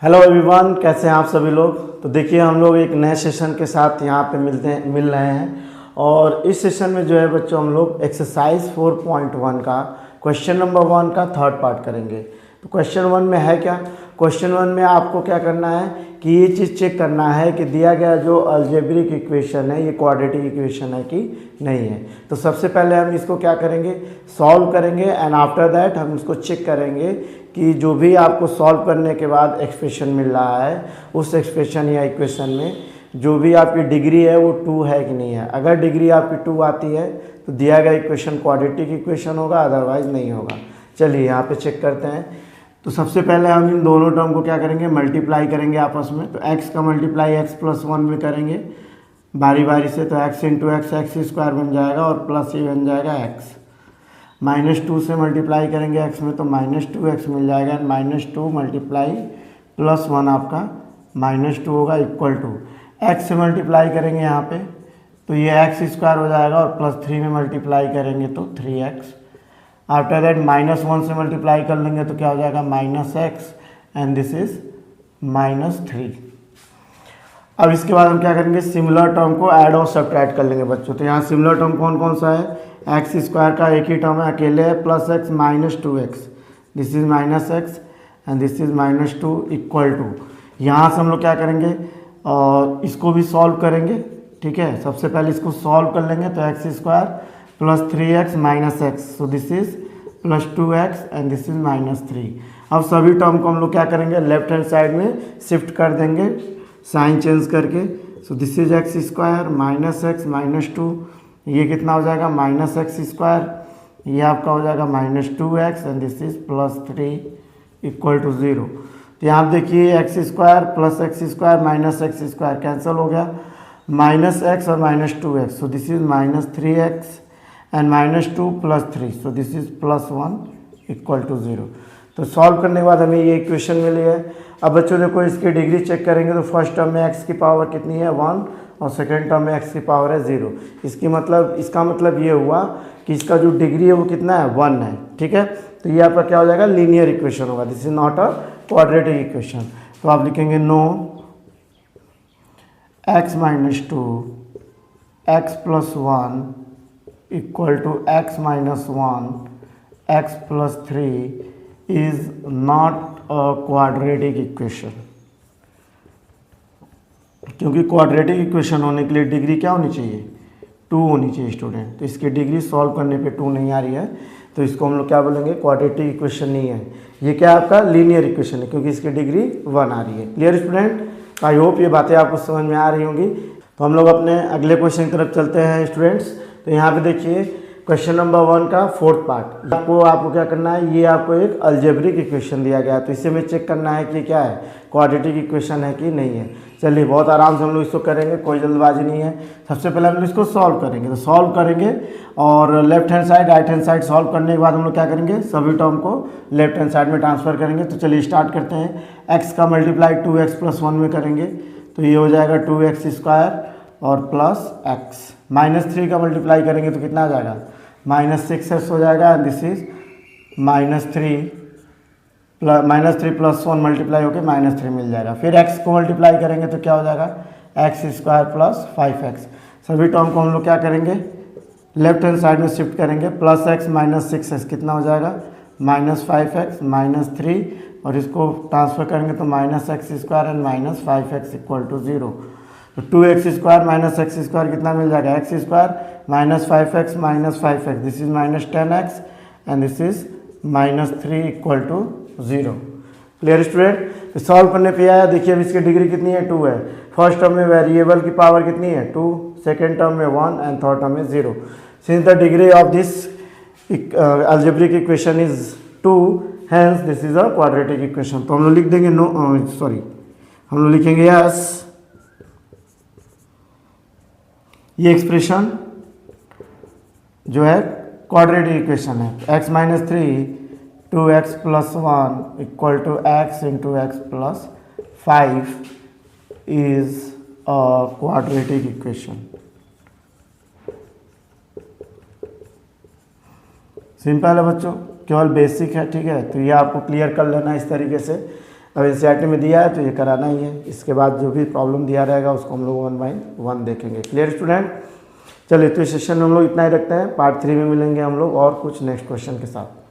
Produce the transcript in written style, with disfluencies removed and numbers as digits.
Hello everyone, कैसे हैं आप सभी लोग। तो देखिए हम लोग एक नए सेशन के साथ यहाँ पे मिल रहे हैं और इस सेशन में जो है बच्चों हम लोग एक्सरसाइज 4.1 का क्वेश्चन नंबर 1 का थर्ड पार्ट करेंगे। तो क्वेश्चन 1 में है क्या, क्वेश्चन 1 में आपको क्या करना है कि ये चीज़ चेक करना है कि दिया गया जो अलजेब्रिक इक्वेशन है ये क्वाड्रेटिक इक्वेशन है कि नहीं है। तो सबसे पहले हम इसको क्या करेंगे, सॉल्व करेंगे एंड आफ्टर दैट हम इसको चेक करेंगे कि जो भी आपको सॉल्व करने के बाद एक्सप्रेशन मिल रहा है उस एक्सप्रेशन या इक्वेशन में जो भी आपकी डिग्री है वो 2 है कि नहीं है। अगर डिग्री आपकी 2 आती है तो दिया गया इक्वेशन क्वाड्रेटिक इक्वेशन होगा, अदरवाइज नहीं होगा। चलिए यहाँ पे चेक करते हैं। तो सबसे पहले हम इन दोनों टर्म को क्या करेंगे, मल्टीप्लाई करेंगे आपस में। तो x का मल्टीप्लाई x+1 में करेंगे बारी बारी से। तो x इंटू एक्स x² बन जाएगा और प्लस ये बन जाएगा x। -2 से मल्टीप्लाई करेंगे x में तो -2x मिल जाएगा। -2 मल्टीप्लाई +1 आपका -2 होगा इक्वल टू x से मल्टीप्लाई करेंगे यहाँ पे तो ये x² हो जाएगा और +3 में मल्टीप्लाई करेंगे तो 3x। आफ्टर दैट -1 से मल्टीप्लाई कर लेंगे तो क्या हो जाएगा -x एंड दिस इज -3। अब इसके बाद हम क्या करेंगे, सिमिलर टर्म को ऐड और सब्ट्रैक्ट कर लेंगे बच्चों। तो यहाँ सिमिलर टर्म कौन कौन सा है, x² का एक ही टर्म है अकेले है +x -2x, this is -x and this is -2 equal to. यहाँ से हम लोग क्या करेंगे और इसको भी सॉल्व करेंगे। ठीक है, सबसे पहले इसको सॉल्व कर लेंगे तो x² +3x -x, so this is +2x and this is -3। अब सभी टर्म को हम लोग क्या करेंगे, लेफ्ट हैंड साइड में शिफ्ट कर देंगे साइन चेंज करके। सो दिस इज x² -x -2, ये कितना हो जाएगा -x², ये आपका हो जाएगा -2x and this is +3 equal to 0। तो यहाँ देखिए x² + x² -x² कैंसिल हो गया, -x और -2x, so this is -3x and -2 +3, so this is +1 equal to 0। तो सॉल्व करने के बाद हमें ये इक्वेशन मिली है। अब बच्चों देखो इसकी डिग्री चेक करेंगे तो फर्स्ट टर्म में x की पावर कितनी है 1 और सेकेंड टर्म में x की पावर है 0। इसका मतलब ये हुआ कि इसका जो डिग्री है वो कितना है 1 है। ठीक है, तो ये आपका क्या हो जाएगा, लीनियर इक्वेशन होगा, this is not a quadratic equation. तो आप लिखेंगे no x -2 x+1 equal to x -1 x+3 is not a quadratic equation. क्योंकि क्वाड्रेटिक इक्वेशन होने के लिए डिग्री क्या होनी चाहिए, 2 होनी चाहिए स्टूडेंट। तो इसकी डिग्री सॉल्व करने पे 2 नहीं आ रही है तो इसको हम लोग क्या बोलेंगे, क्वाड्रेटिक इक्वेशन नहीं है, ये क्या आपका लीनियर इक्वेशन है क्योंकि इसकी डिग्री 1 आ रही है। क्लियर स्टूडेंट, आई होप ये बातें आपको समझ में आ रही होंगी। तो हम लोग अपने अगले क्वेश्चन की तरफ चलते हैं स्टूडेंट्स। तो यहाँ पे देखिए क्वेश्चन नंबर 1 का फोर्थ पार्ट। आपको क्या करना है, ये आपको एक अलजेब्रिक इक्वेशन दिया गया है तो इसे में चेक करना है कि क्या है, क्वाड्रेटिक इक्वेशन है कि नहीं है। चलिए बहुत आराम से हम लोग इसको करेंगे, कोई जल्दबाजी नहीं है। सबसे पहले हम लोग इसको सॉल्व करेंगे। तो सॉल्व करेंगे और left hand side right hand side solve करने के बाद हम लोग क्या करेंगे, सभी टर्म को लेफ्ट हैंड साइड में ट्रांसफर करेंगे। तो चलिए स्टार्ट करते हैं। x का मल्टीप्लाई 2x+1 में करेंगे तो ये हो जाएगा 2x² और +x। -3 का मल्टीप्लाई करेंगे तो कितना आ जाएगा, -6x हो जाएगा एंड दिस इज -3 +1 मल्टीप्लाई होकर -3 मिल जाएगा। फिर x को मल्टीप्लाई करेंगे तो क्या हो जाएगा, x² + 5x। सभी टर्म को हम लोग क्या करेंगे, लेफ्ट हैंड साइड में शिफ्ट करेंगे। +x -6x कितना हो जाएगा, -5x -3 और इसको ट्रांसफर करेंगे तो -x² and -5x equal to 0। तो 2x² -x² कितना मिल जाएगा, x² -5x -5x, this is -10x and this is -3 equal to 0। Clear student, तो सॉल्व करने पे आया। देखिए अब इसकी डिग्री कितनी है, 2 है। फर्स्ट टर्म में वेरिएबल की पावर कितनी है 2, सेकेंड टर्म में 1 एंड थर्ड टर्म में 0। Since the degree of this algebraic equation is 2 hence this is a quadratic equation. तो हम लोग लिख देंगे हम लोग लिखेंगे यस, ये एक्सप्रेशन जो है क्वाड्रेटिक इक्वेशन है। x -3 2x+1 equal to x into x+5 is a quadratic equation. Simple है बच्चों, केवल बेसिक है। ठीक है, तो ये आपको क्लियर कर लेना इस तरीके से। अब एनसीईआरटी में दिया है तो ये कराना ही है। इसके बाद जो भी प्रॉब्लम दिया रहेगा उसको हम लोग 1 बाय 1 देखेंगे। Clear student? चलिए तो इस सेशन में हम लोग इतना ही रखते हैं। पार्ट 3 में मिलेंगे हम लोग और कुछ नेक्स्ट क्वेश्चन के साथ।